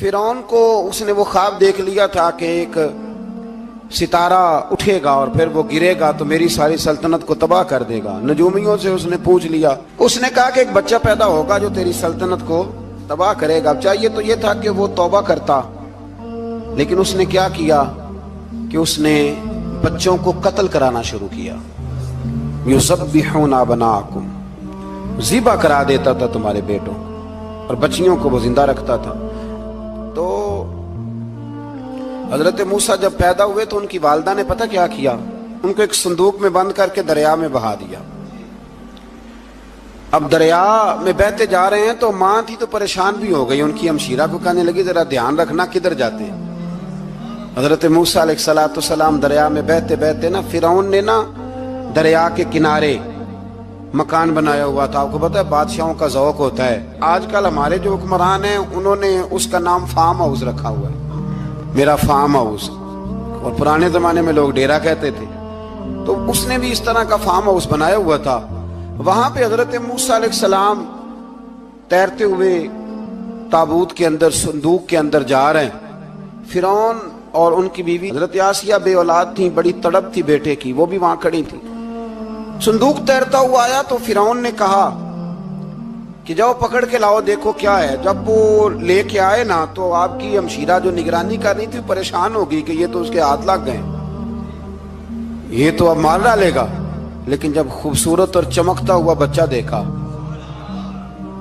فرعون کو اس نے وہ خواب دیکھ لیا تھا کہ ایک ستارہ اٹھے گا اور پھر وہ گرے گا تو میری ساری سلطنت کو تباہ کر دے گا۔ نجومیوں سے اس نے پوچھ لیا، اس نے کہا کہ ایک بچہ پیدا ہوگا جو تیری سلطنت کو تباہ کرے گا۔ چاہیے تو یہ تھا کہ وہ توبہ کرتا، لیکن اس نے کیا کیا کہ اس نے بچوں کو قتل کرانا شروع کیا۔ یذبحون ابناءکم، ذبح کرا دیتا تھا تمہارے بیٹوں اور بچیوں کو وہ زندہ رکھتا تھا۔ تو حضرت موسیٰ جب پیدا ہوئے تو ان کی والدہ نے پتہ کیا کیا، ان کو ایک صندوق میں بند کر کے دریا میں بہا دیا۔ اب دریا میں بہتے جا رہے ہیں تو ماں تھی تو پریشان بھی ہو گئی، ان کی ہمشیرہ کو کہنے لگی ذرا دھیان رکھنا کدھر جاتے ہیں۔ حضرت موسیٰ علیہ السلام دریا میں بہتے بہتے نا، فرعون نے نا دریا کے کنارے مکان بنایا ہوا تھا۔ آپ کو پتہ ہے بادشاہوں کا ذوق ہوتا ہے، آج کل ہمارے جو حکمران ہیں انہوں نے اس کا نام فارم ہاؤس رکھا ہوا ہے، میرا فارم ہاؤس، اور پرانے زمانے میں لوگ ڈیرا کہتے تھے۔ تو اس نے بھی اس طرح کا فارم ہاؤس بنایا ہوا تھا۔ وہاں پہ حضرت موسیٰ علیہ السلام تیرتے ہوئے تابوت کے اندر، صندوق کے اندر جا رہے ہیں۔ فرعون اور ان کی بیوی حضرت آسیہ بے اولاد تھیں، بڑی تڑپ تھی بیٹے کی، وہ بھی وہاں کھڑی تھی۔ صندوق تیرتا ہوا آیا تو فرعون نے کہا کہ جاؤ پکڑ کے لاؤ دیکھو کیا ہے۔ جب وہ لے کے آئے نا تو آپ کی ہمشیرہ جو نگرانی کر رہی تھی پریشان ہو گئی کہ یہ تو اس کے ہاتھ لگ گئے، یہ تو اب مار ڈالے گا۔ لیکن جب خوبصورت اور چمکتا ہوا بچہ دیکھا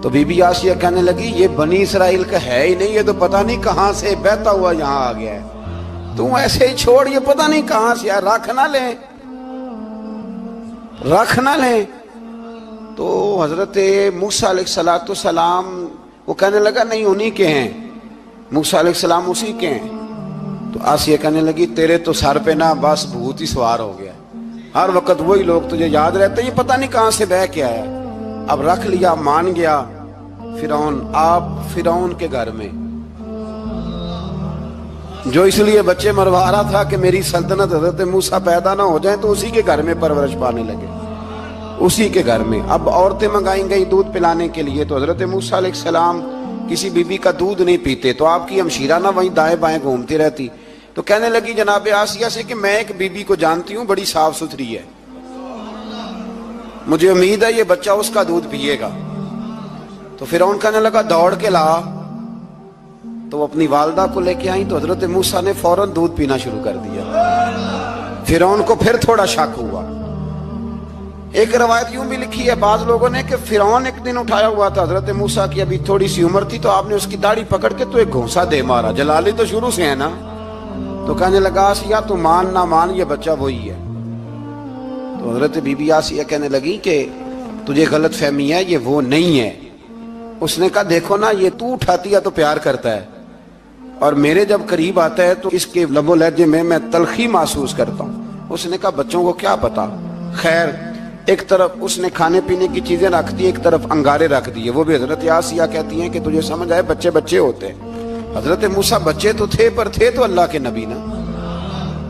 تو بی بی آسیہ کہنے لگی یہ بنی اسرائیل کا ہے ہی نہیں، یہ تو پتہ نہیں کہاں سے بہتا ہوا یہاں آ گیا ہے، تم ایسے ہی چھوڑ، یہ پتہ نہیں کہاں سے ہے، رکھ نہ لیں رکھ نہ لیں۔ تو حضرت موسیٰ علیہ السلام وہ کہنے لگا نہیں انہی کے ہیں، موسیٰ علیہ السلام اسی کے ہیں۔ تو آسیہ کہنے لگی تیرے تو سر پہ نا بس بھوت ہی سوار ہو گیا، ہر وقت وہی لوگ تجھے یاد رہتے، یہ پتہ نہیں کہاں سے بہ کے آیا۔ اب رکھ لیا، مان گیا فرعون۔ آپ فرعون کے گھر میں جو اس لیے بچے مروا رہا تھا کہ میری سلطنت حضرت موسیٰ پیدا نہ ہو جائیں، تو اسی کے گھر میں پرورش پانے لگے، اسی کے گھر میں۔ اب عورتیں منگائیں گئی دودھ پلانے کے لیے، تو حضرت موسیٰ علیہ السلام کسی بی بی کا دودھ نہیں پیتے، تو آپ کی ہمشیرہ نہ وہیں دائیں بائیں گھومتی رہتی۔ تو کہنے لگی جناب آسیہ سے کہ میں ایک بی بی کو جانتی ہوں، بڑی صاف ستھری ہے، مجھے امید ہے یہ بچہ اس کا دودھ پیے گا۔ تو فرعون کہنے لگا دوڑ کے لا، تو وہ اپنی والدہ کو لے کے آئیں تو حضرت موسیٰ نے فوراً دودھ پینا شروع کر دیا۔ فرعون کو پھر تھوڑا شک ہوا۔ ایک روایت یوں بھی لکھی ہے بعض لوگوں نے کہ فرعون ایک دن اٹھایا ہوا تھا حضرت موسیٰ کی ابھی تھوڑی سی عمر تھی، تو آپ نے اس کی داڑھی پکڑ کے تو ایک گھونسا دے مارا، جلالی تو شروع سے ہے نا۔ تو کہنے لگا آسیہ تو مان نہ مان یہ بچہ وہی ہے۔ تو حضرت بی بی آسیہ کہنے لگی کہ تجھے غلط فہمی ہے، یہ وہ نہیں ہے۔ اس نے کہا دیکھو نا یہ تو اٹھاتی ہے تو پیار کرتا ہے، اور میرے جب قریب آتا ہے تو اس کے لب و لہجے میں تلخی محسوس کرتا ہوں۔ اس نے کہا بچوں کو کیا پتا۔ خیر ایک طرف اس نے کھانے پینے کی چیزیں رکھ دی، ایک طرف انگارے رکھ دیے۔ وہ بھی حضرت آسیہ کہتی ہیں کہ تجھے سمجھ آئے بچے بچے ہوتے ہیں۔ حضرت موسیٰ بچے تو تھے پر تھے تو اللہ کے نبی نا،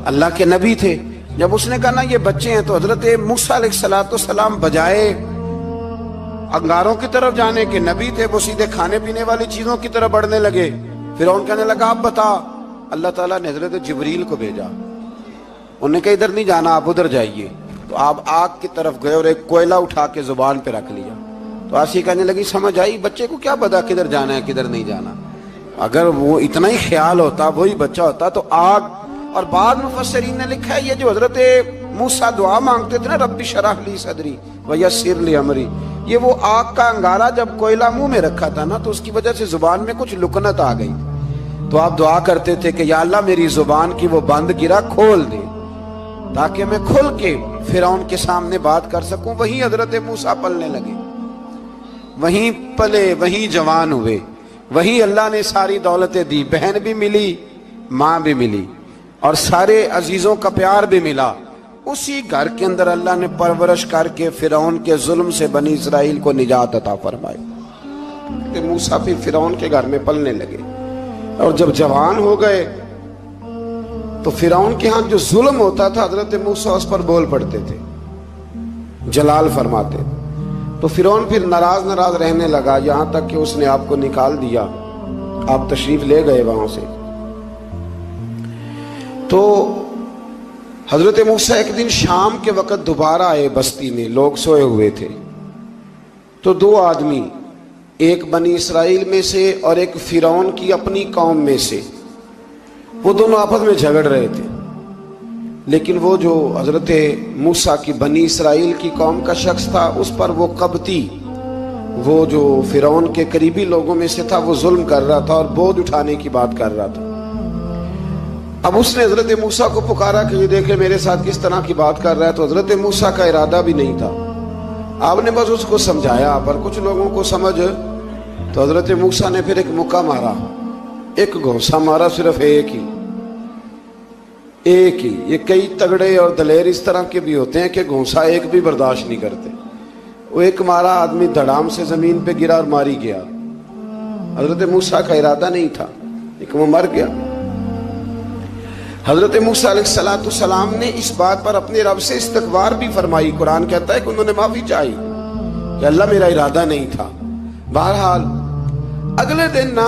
اللہ کے نبی تھے۔ جب اس نے کہا نا یہ بچے ہیں، تو حضرت موسیٰ علیہ السلام بجائے انگاروں کی طرف جانے کے، نبی تھے وہ سیدھے کھانے پینے والی چیزوں کی طرف بڑھنے لگے۔ فرعون کہنے لگا اب بتا۔ اللہ تعالیٰ نے حضرت جبریل کو بھیجا، انہوں نے کہا ادھر نہیں جانا آپ ادھر جائیے۔ تو آپ آگ کی طرف گئے اور ایک کوئلہ اٹھا کے زبان پہ رکھ لیا۔ تو آسیہ کہنے لگی سمجھ آئی، بچے کو کیا پتا کدھر جانا ہے کدھر نہیں جانا، اگر وہ اتنا ہی خیال ہوتا وہی بچہ ہوتا تو آگ۔ اور بعد مفسرین نے لکھا ہے یہ جو حضرت موسیٰ دعا مانگتے تھے نا رب اشرح لی صدری ویسر لی امری، یہ وہ آگ کا انگارہ جب کوئلہ منہ میں رکھا تھا نا تو اس کی وجہ سے زبان میں کچھ لکنت آ گئی، تو آپ دعا کرتے تھے کہ یا اللہ میری زبان کی وہ بند گرا کھول دے تاکہ میں کھل کے فرعون کے سامنے بات کر سکوں۔ وہیں حضرت موسیٰ پلنے لگے، وہیں پلے، وہیں جوان ہوئے، وہیں اللہ نے ساری دولتیں دی، بہن بھی ملی، ماں بھی ملی، اور سارے عزیزوں کا پیار بھی ملا۔ اسی گھر کے اندر اللہ نے پرورش کر کے فرعون کے ظلم سے بنی اسرائیل کو نجات عطا فرمائی۔ کہ موسیٰ پھر فرعون کے گھر میں پلنے لگے، اور جب جوان ہو گئے تو فرعون کے ہاں جو ظلم ہوتا تھا حضرت موسیٰ اس پر بول پڑتے تھے، جلال فرماتے۔ تو فرعون پھر ناراض رہنے لگا، یہاں تک کہ اس نے آپ کو نکال دیا آپ تشریف لے گئے وہاں سے. تو حضرت موسیٰ ایک دن شام کے وقت دوبارہ آئے بستی میں، لوگ سوئے ہوئے تھے. تو دو آدمی، ایک بنی اسرائیل میں سے اور ایک فرعون کی اپنی قوم میں سے، وہ دونوں آپس میں جھگڑ رہے تھے. لیکن وہ جو حضرت موسیٰ کی بنی اسرائیل کی قوم کا شخص تھا، اس پر وہ قبطی، وہ جو فرعون کے قریبی لوگوں میں سے تھا، وہ ظلم کر رہا تھا اور بوجھ اٹھانے کی بات کر رہا تھا. اب اس نے حضرت موسیٰ کو پکارا کہ یہ دیکھے میرے ساتھ کس طرح کی بات کر رہا ہے. تو حضرت موسیٰ کا ارادہ بھی نہیں تھا، آپ نے بس اس کو سمجھایا. پر کچھ لوگوں کو سمجھ، تو حضرت موسیٰ نے پھر ایک مکہ مارا، ایک گھونسا مارا، صرف ایک ہی. یہ کئی تگڑے اور دلیر اس طرح کے بھی ہوتے ہیں کہ گھونسا ایک بھی برداشت نہیں کرتے. وہ ایک مارا، آدمی دھڑام سے زمین پہ گرا اور ماری گیا. حضرت موسیٰ کا ارادہ نہیں تھا لیکن وہ مر گیا. حضرت موسیٰ علیہ السلام نے اس بات پر اپنے رب سے استغفار بھی فرمائی. قرآن کہتا ہے کہ انہوں نے معافی چاہی کہ اللہ میرا ارادہ نہیں تھا. بہرحال اگلے دن نا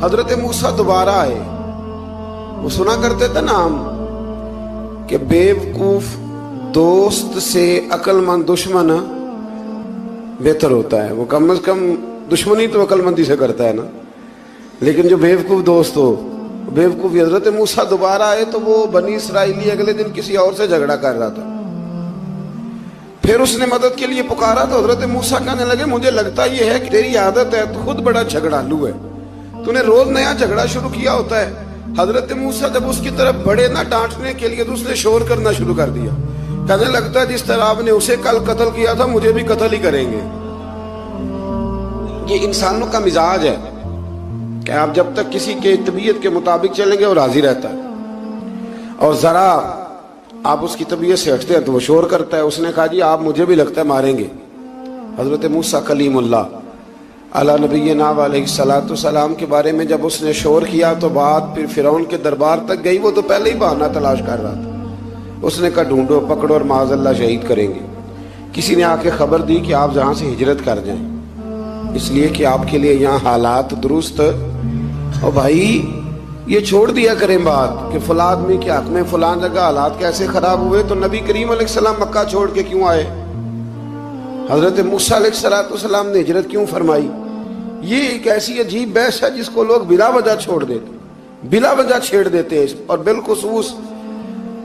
حضرت موسیٰ دوبارہ آئے. وہ سنا کرتے تھے نا ہم کہ بیوقوف دوست سے عقل مند دشمن بہتر ہوتا ہے. وہ کم از کم دشمنی تو عقل مندی سے کرتا ہے نا، لیکن جو بیوقوف دوست ہو بیوقوفی. حضرت موسیٰ دوبارہ آئے تو وہ بنی اسرائیلی اگلے دن کسی اور سے جھگڑا کر رہا تھا. پھر اس نے مدد کے لیے پکارا تو حضرت موسیٰ کہنے لگے مجھے لگتا یہ ہے کہ تیری عادت ہے، تو خود بڑا جھگڑالو ہے، تو نے روز نیا جھگڑا شروع کیا ہوتا ہے. حضرت موسیٰ جب اس کی طرف بڑھے نہ ڈانٹنے کے لیے تو اس نے شور کرنا شروع کر دیا. کہنے لگتا ہے جس طرح آپ نے اسے کل قتل کیا تھا مجھے بھی قتل ہی کریں گے. یہ انسانوں کا مزاج ہے کہ آپ جب تک کسی کے طبیعت کے مطابق چلیں گے وہ راضی رہتا ہے، اور ذرا آپ اس کی طبیعت سے ہٹتے ہیں تو وہ شور کرتا ہے. اس نے کہا جی آپ مجھے بھی لگتا ہے ماریں گے. حضرت موسیٰ کلیم اللہ علیہ نبینا علیہ السلام کے بارے میں جب اس نے شور کیا تو بات پھر فرعون کے دربار تک گئی. وہ تو پہلے ہی بہانہ تلاش کر رہا تھا. اس نے کہا ڈھونڈو پکڑو اور معاذ اللہ شہید کریں گے. کسی نے آ کے خبر دی کہ آپ جہاں سے ہجرت کر جائیں، اس لیے کہ آپ کے لیے یہاں حالات درست. اور بھائی یہ چھوڑ دیا کریں بات کہ فلاں آدمی کے حق میں فلاں جگہ حالات کیسے خراب ہوئے. تو نبی کریم علیہ السلام مکہ چھوڑ کے کیوں آئے؟ حضرت موسیٰ علیہ السلام نے ہجرت کیوں فرمائی؟ یہ ایک ایسی عجیب بحث ہے جس کو لوگ بلا وجہ چھوڑ دیتے، بلا وجہ چھیڑ دیتے ہیں. اور بالخصوص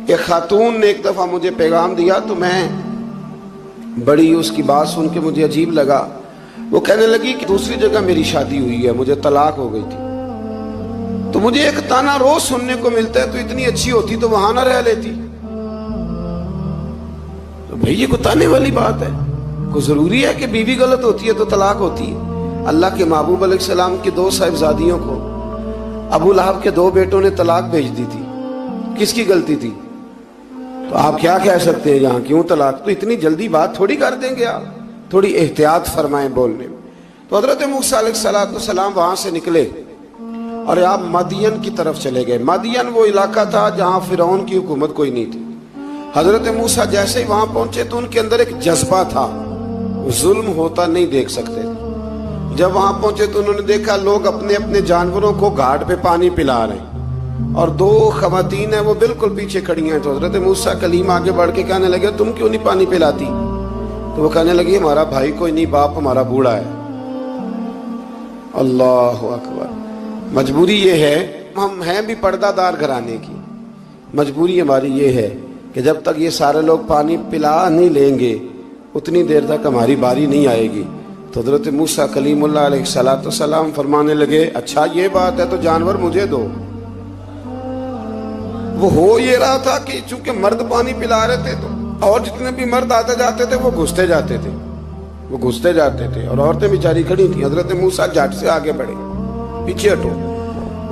ایک خاتون نے ایک دفعہ مجھے پیغام دیا تو میں بڑی اس کی بات سن کے مجھے عجیب لگا. وہ کہنے لگی کہ دوسری جگہ میری شادی ہوئی ہے، مجھے طلاق ہو گئی تھی، تو مجھے ایک تانا روز سننے کو ملتا ہے تو اتنی اچھی ہوتی تو وہاں نہ رہ لیتی. تو بھئی یہ کوئی تانے والی بات ہے؟ کوئی ضروری ہے کہ بیوی غلط ہوتی ہے تو طلاق ہوتی ہے؟ اللہ کے محبوب علیہ السلام کی 2 صاحبزادیوں کو ابو لہب کے 2 بیٹوں نے طلاق بھیج دی تھی. کس کی غلطی تھی؟ تو آپ کیا کہہ سکتے ہیں یہاں کیوں طلاق؟ تو اتنی جلدی بات تھوڑی کر دیں گے آپ، تھوڑی احتیاط فرمائیں بولنے میں. تو حضرت موسیٰ علیہ السلام وہاں سے نکلے اور آپ مدین کی طرف چلے گئے. مدین وہ علاقہ تھا جہاں فرعون کی حکومت کوئی نہیں تھی. حضرت موسیٰ جیسے ہی وہاں پہنچے تو ان کے اندر ایک جذبہ تھا، ظلم ہوتا نہیں دیکھ سکتے. جب وہاں پہنچے تو انہوں نے دیکھا لوگ اپنے اپنے جانوروں کو گھاٹ پہ پانی پلا رہے ہیں اور 2 خواتین ہیں وہ بالکل پیچھے کھڑی ہیں. تو حضرت موسیٰ کلیم آگے بڑھ کے کہنے لگے تم کیوں نہیں پانی پلاتی؟ تو وہ کہنے لگی ہمارا بھائی کوئی نہیں، باپ ہمارا بوڑھا ہے. اللہ اکبر. مجبوری یہ ہے، ہم ہیں بھی پردہ دار گھرانے کی، مجبوری ہماری یہ ہے کہ جب تک یہ سارے لوگ پانی پلا نہیں لیں گے اتنی دیر تک ہماری باری نہیں آئے گی. تو حضرت موسیٰ کلیم اللہ علیہ السلام فرمانے لگے اچھا یہ بات ہے تو جانور مجھے دو. وہ ہو یہ رہا تھا کہ چونکہ مرد پانی پلا رہے تھے تو اور جتنے بھی مرد آتے جاتے تھے وہ گھستے جاتے تھے اور عورتیں بیچاری کھڑی تھیں. حضرت موسیٰ جھٹ سے آگے بڑھے، پیچھے ہٹو.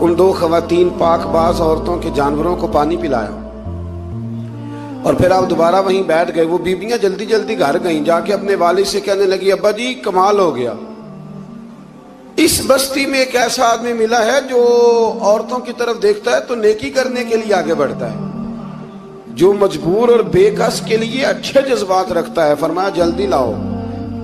ان 2 خواتین پاک باز عورتوں کے جانوروں کو پانی پلایا اور پھر آپ دوبارہ وہیں بیٹھ گئے. وہ بیبیاں جلدی جلدی گھر گئیں، جا کے اپنے والد سے کہنے لگی ابا جی کمال ہو گیا، اس بستی میں ایک ایسا آدمی ملا ہے جو عورتوں کی طرف دیکھتا ہے تو نیکی کرنے کے لیے آگے بڑھتا ہے، جو مجبور اور بے کس کے لیے اچھے جذبات رکھتا ہے. فرمایا جلدی لاؤ.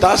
10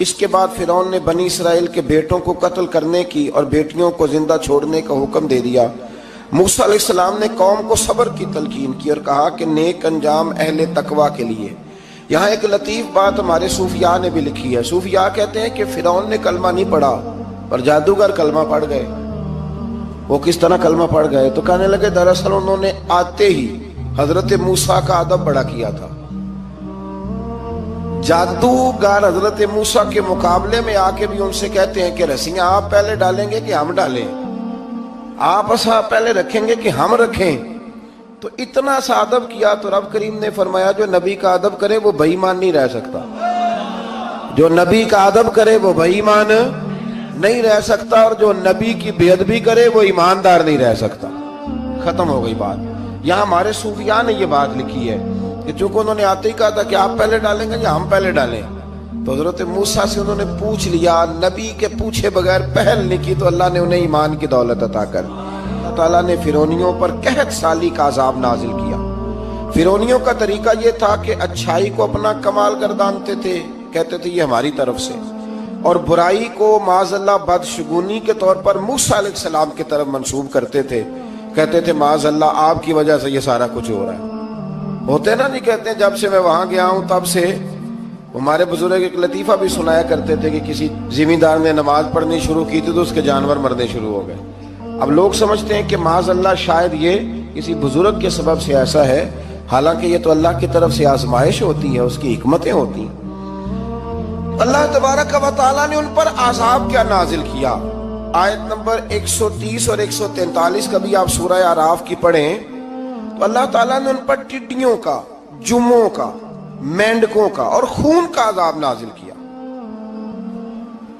اس کے بعد فرعون نے بنی اسرائیل کے بیٹوں کو قتل کرنے کی اور بیٹیوں کو زندہ چھوڑنے کا حکم دے دیا۔ موسیٰ علیہ السلام نے قوم کو صبر کی تلقین کی اور کہا کہ نیک انجام اہل تقوی کے لیے۔ یہاں ایک لطیف بات ہمارے صوفیاء نے بھی لکھی ہے۔ صوفیاء کہتے ہیں کہ فرعون نے کلمہ نہیں پڑھا پر جادوگر کلمہ پڑھ گئے۔ وہ کس طرح کلمہ پڑھ گئے؟ تو کہنے لگے دراصل انہوں نے آتے ہی حضرت موسیٰ کا ادب بڑا کیا تھا۔ جادوگر حضرت موسیٰ کے مقابلے میں آ کے بھی ان سے کہتے ہیں کہ رسیاں آپ پہلے ڈالیں گے کہ ہم ڈالیں؟ آپ ایسا پہلے رکھیں گے کہ ہم رکھیں؟ تو اتنا سا ادب کیا تو رب کریم نے فرمایا جو نبی کا ادب کرے وہ بے ایمان نہیں رہ سکتا۔ جو نبی کا ادب کرے وہ بے ایمان نہیں رہ سکتا، اور جو نبی کی بے ادبی کرے وہ ایماندار نہیں رہ سکتا۔ ختم ہو گئی بات۔ یہاں ہمارے صوفیاء نے یہ بات لکھی ہے کہ چونکہ انہوں نے آتے ہی کہا تھا کہ آپ پہلے ڈالیں گے یا ہم پہلے ڈالیں، تو حضرت موسیٰ سے انہوں نے پوچھ لیا، نبی کے پوچھے بغیر پہل نہیں کی تو اللہ نے انہیں ایمان کی دولت عطا کر دی۔ اللہ تعالیٰ نے فرعونیوں پر قحط سالی کا عذاب نازل کیا۔ فرعونیوں کا طریقہ یہ تھا کہ اچھائی کو اپنا کمال گردانتے تھے، کہتے تھے یہ ہماری طرف سے، اور برائی کو معاذ اللہ بدشگونی کے طور پر موسیٰ علیہ السلام کی طرف منسوب کرتے تھے، کہتے تھے معاذ اللہ آپ کی وجہ سے یہ سارا کچھ ہو رہا ہے۔ ہوتے نا، نہیں کہتے ہیں جب سے میں وہاں گیا ہوں تب سے۔ ہمارے بزرگ ایک لطیفہ بھی سنایا کرتے تھے کہ کسی زمیندار نے نماز پڑھنی شروع کی تھی تو اس کے جانور مرنے شروع ہو گئے۔ اب لوگ سمجھتے ہیں کہ معاذ اللہ شاید یہ کسی بزرگ کے سبب سے ایسا ہے، حالانکہ یہ تو اللہ کی طرف سے آزمائش ہوتی ہے، اس کی حکمتیں ہوتی ہیں۔ اللہ تبارک و تعالیٰ نے ان پر عذاب کیا نازل کیا؟ آیت نمبر 130 اور 143 کا بھی آپ سورہ اعراف کی پڑھیں تو اللہ تعالیٰ نے ان پر ٹڈیوں کا، جموں کا، مینڈکوں کا اور خون کا عذاب نازل کیا۔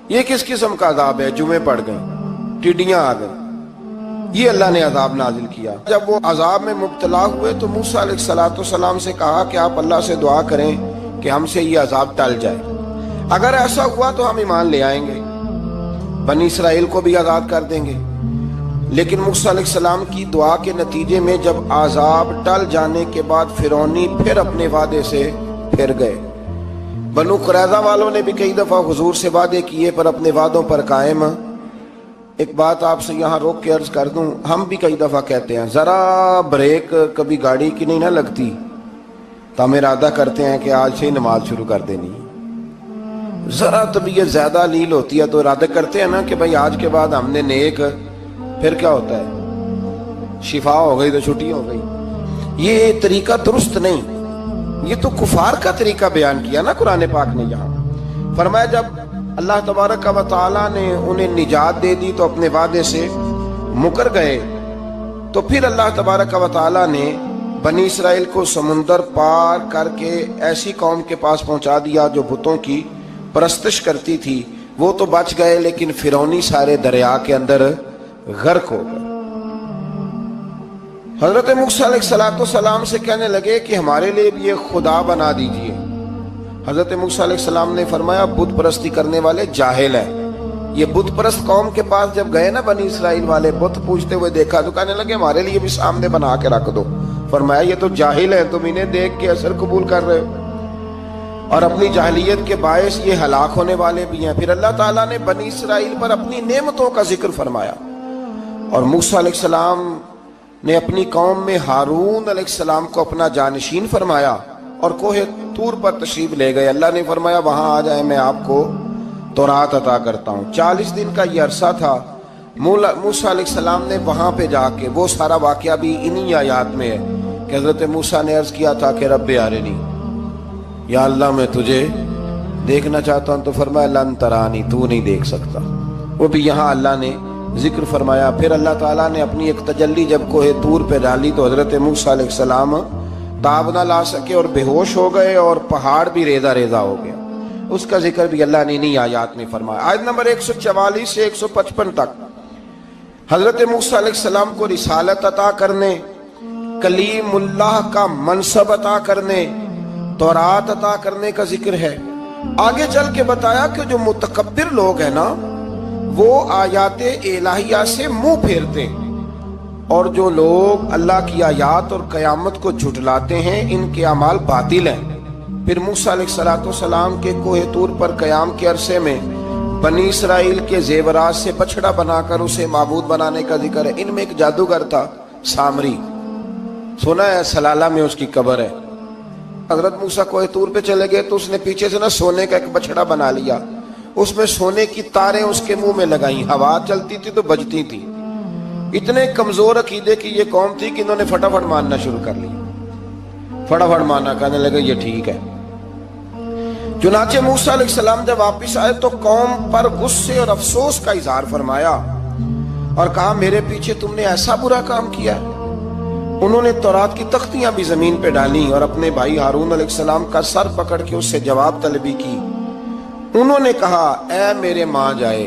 یہ کس قسم کا عذاب ہے؟ جمعے پڑ گئیں، ٹڈیاں آ گئیں، یہ اللہ نے عذاب نازل کیا۔ جب وہ عذاب میں مبتلا ہوئے تو موسیٰ علیہ السلام سے کہا کہ آپ اللہ سے دعا کریں کہ ہم سے یہ عذاب ٹل جائے، اگر ایسا ہوا تو ہم ایمان لے آئیں گے، بنی اسرائیل کو بھی آزاد کر دیں گے۔ لیکن موسیٰ علیہ السلام کی دعا کے نتیجے میں جب عذاب ٹل جانے کے بعد فرعونی پھر اپنے وعدے سے پھر گئے۔ بنو قریظہ والوں نے بھی کئی دفعہ حضور سے وعدے کیے پر اپنے وعدوں پر قائم۔ ایک بات آپ سے یہاں روک کے عرض کر دوں، ہم بھی کئی دفعہ کہتے ہیں ذرا بریک کبھی گاڑی کی نہیں نہ لگتی تو ہم ارادہ کرتے ہیں کہ آج سے ہی نماز شروع کر دینی۔ ذرا طبیعت زیادہ لیل ہوتی ہے تو ارادہ کرتے ہیں نا کہ بھائی آج کے بعد ہم نے نیک، پھر کیا ہوتا ہے؟ شفا ہو گئی تو چھٹی ہو گئی۔ یہ طریقہ درست نہیں، یہ تو کفار کا طریقہ بیان کیا نا قرآن پاک نے۔ یہاں فرمایا جب اللہ تبارک و تعالیٰ نے انہیں نجات دے دی تو اپنے وعدے سے مکر گئے، تو پھر اللہ تبارک و تعالیٰ نے بنی اسرائیل کو سمندر پار کر کے ایسی قوم کے پاس پہنچا دیا جو بتوں کی پرستش کرتی تھی۔ وہ تو بچ گئے لیکن فرعونی سارے دریا کے اندر غرق ہو گئے۔ حضرت موسیٰ علیہ السلام سے کہنے لگے کہ ہمارے لیے بھی ایک خدا بنا دیجئے۔ حضرت موسیٰ علیہ السلام نے فرمایا بت پرستی کرنے والے جاہل ہیں۔ یہ بت پرست قوم کے پاس جب گئے نا بنی اسرائیل والے، بت پوجتے ہوئے دیکھا تو کہنے لگے ہمارے لیے بھی سامنے بنا کے رکھ دو۔ فرمایا یہ تو جاہل ہیں، تم انہیں دیکھ کے اثر قبول کر رہے ہو اور اپنی جاہلیت کے باعث یہ ہلاک ہونے والے بھی ہیں۔ پھر اللہ تعالیٰ نے بنی اسرائیل پر اپنی نعمتوں کا ذکر فرمایا، اور موسیٰ علیہ السلام نے اپنی قوم میں ہارون علیہ السلام کو اپنا جانشین فرمایا اور کوہ طور پر تشریف لے گئے۔ اللہ نے فرمایا وہاں آ جائیں، میں آپ کو تورات عطا کرتا ہوں۔ 40 دن کا یہ عرصہ تھا۔ موسیٰ علیہ السلام نے وہاں پہ جا کے، وہ سارا واقعہ بھی انہی آیات میں ہے کہ حضرت موسیٰ نے عرض کیا تھا کہ رب ارنی، یا اللہ میں تجھے دیکھنا چاہتا ہوں، تو فرمایا لن ترانی، تو نہیں دیکھ سکتا۔ وہ بھی یہاں اللہ نے ذکر فرمایا۔ پھر اللہ تعالیٰ نے اپنی ایک تجلی جب کوہ طور پہ ڈالی تو حضرت موسیٰ علیہ السلام تاب نہ لا سکے اور بے ہوش ہو گئے، اور پہاڑ بھی ریزہ ریزہ ہو گیا۔ اس کا ذکر بھی اللہ نے انہی آیات میں فرمایا۔ آیت نمبر 144 سے 155 تک حضرت موسیٰ علیہ السلام کو رسالت عطا کرنے، کلیم اللہ کا منصب عطا کرنے، تورات عطا کرنے کا ذکر ہے۔ آگے چل کے بتایا کہ جو متکبر لوگ ہیں نا وہ آیات الہیہ سے منہ پھیرتے ہیں، اور جو لوگ اللہ کی آیات اور قیامت کو جھٹلاتے ہیں ان کے اعمال باطل ہیں۔ پھر موسیٰ علیہ السلام کے کوہ طور پر قیام کے عرصے میں بنی اسرائیل کے زیورات سے بچڑا بنا کر اسے معبود بنانے کا ذکر ہے۔ ان میں ایک جادوگر تھا سامری، سنا ہے سلالہ میں اس کی قبر ہے۔ حضرت موسیٰ کوہ طور پہ چلے گئے تو اس نے پیچھے سے سونے کا ایک بچڑا بنا لیا، اس میں سونے کی تاریں اس کے منہ میں لگائیں، ہوا چلتی تھی تو بجتی تھی۔ اتنے کمزور عقیدے کی یہ قوم تھی کہ انہوں نے فٹافٹ ماننا شروع کر لیا، فٹافٹ ماننا، کہنے لگے یہ ٹھیک ہے۔ چنانچہ موسیٰ علیہ السلام جب واپس آئے تو قوم پر غصے اور افسوس کا اظہار فرمایا اور کہا میرے پیچھے تم نے ایسا برا کام کیا ہے۔ انہوں نے تورات کی تختیاں بھی زمین پہ ڈالی اور اپنے بھائی ہارون علیہ السلام کا سر پکڑ کے اس سے جواب طلبی کی۔ انہوں نے کہا اے میرے ماں جائے،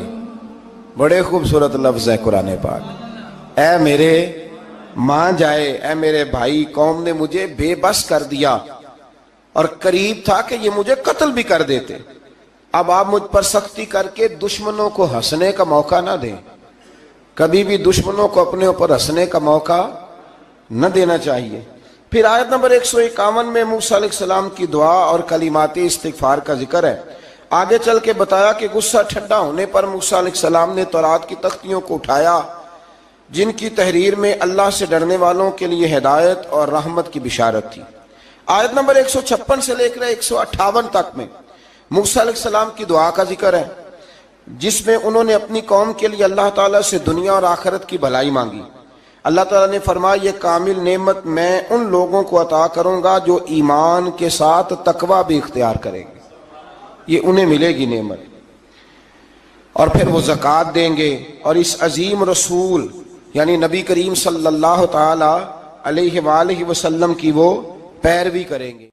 بڑے خوبصورت لفظ ہے قرآن پاک، اے میرے ماں جائے، اے میرے بھائی، قوم نے مجھے بے بس کر دیا اور قریب تھا کہ یہ مجھے قتل بھی کر دیتے۔ اب آپ مجھ پر سختی کر کے دشمنوں کو ہنسنے کا موقع نہ دیں، کبھی بھی دشمنوں کو اپنے اوپر ہنسنے کا موقع نہ دینا چاہیے۔ پھر آیت نمبر 151 میں موسیٰ علیہ السلام کی دعا اور کلمات استغفار کا ذکر ہے۔ آگے چل کے بتایا کہ غصہ ٹھنڈا ہونے پر موسیٰ علیہ السلام نے تورات کی تختیوں کو اٹھایا جن کی تحریر میں اللہ سے ڈرنے والوں کے لیے ہدایت اور رحمت کی بشارت تھی۔ آیت نمبر 156 سے لے کر 158 تک میں موسیٰ علیہ السلام کی دعا کا ذکر ہے، جس میں انہوں نے اپنی قوم کے لیے اللہ تعالیٰ سے دنیا اور آخرت کی بھلائی مانگی۔ اللہ تعالیٰ نے فرمایا یہ کامل نعمت میں ان لوگوں کو عطا کروں گا جو ایمان کے ساتھ تقوی بھی اختیار کریں گے، یہ انہیں ملے گی نعمت، اور پھر وہ زکوٰۃ دیں گے اور اس عظیم رسول یعنی نبی کریم صلی اللہ تعالی علیہ وآلہ وسلم کی وہ پیروی کریں گے۔